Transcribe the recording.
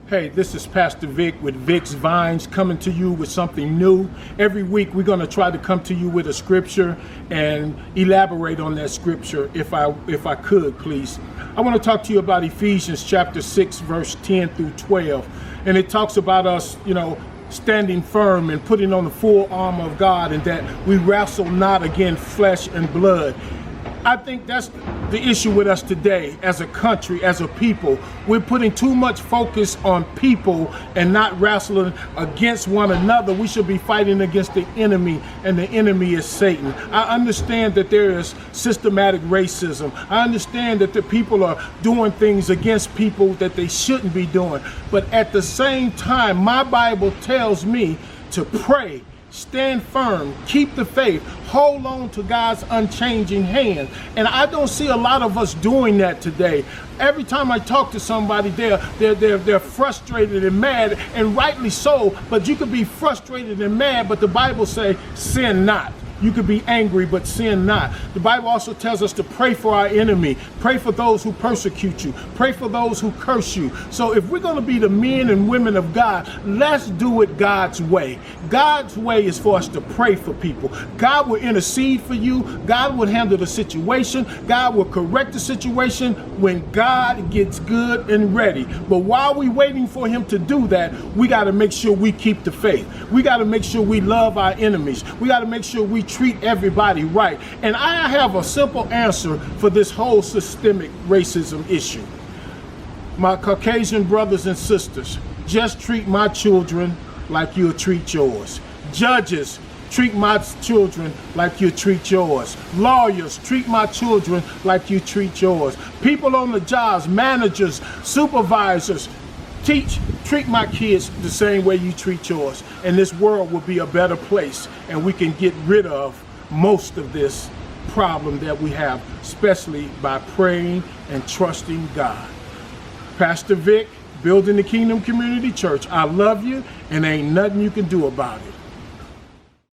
Hey, this is Pastor Vic with Vic's Vines coming to you with something new. Every week we're going to try to come to you with a scripture and elaborate on that scripture if I could, please. I want to talk to you about Ephesians chapter 6, verse 10 through 12. And it talks about us, standing firm and putting on the full armor of God, and that we wrestle not against flesh and blood. I think that's the issue with us today as a country, as a people. We're putting too much focus on people and not wrestling against one another. We should be fighting against the enemy, and the enemy is Satan. I understand that there is systematic racism. I understand that the people are doing things against people that they shouldn't be doing. But at the same time, my Bible tells me to pray, stand firm, keep the faith, hold on to God's unchanging hand. And I don't see a lot of us doing that today. Every time I talk to somebody, they're frustrated and mad, and rightly so. But you could be frustrated and mad, but the Bible says, sin not. You could be angry, but sin not. The Bible also tells us to pray for our enemy. Pray for those who persecute you. Pray for those who curse you. So if we're going to be the men and women of God, let's do it God's way. God's way is for us to pray for people. God will intercede for you. God will handle the situation. God will correct the situation when God gets good and ready. But while we're waiting for him to do that, we got to make sure we keep the faith. We got to make sure we love our enemies. We got to make sure we treat everybody right. And I have a simple answer for this whole systemic racism issue. My Caucasian brothers and sisters, just treat my children like you'll treat yours. Judges, treat my children like you treat yours. Lawyers, treat my children like you treat yours. People on the jobs, managers, supervisors, treat my kids the same way you treat yours, and this world will be a better place, and we can get rid of most of this problem that we have, especially by praying and trusting God. Pastor Vic, Building the Kingdom Community Church. I love you, and ain't nothing you can do about it.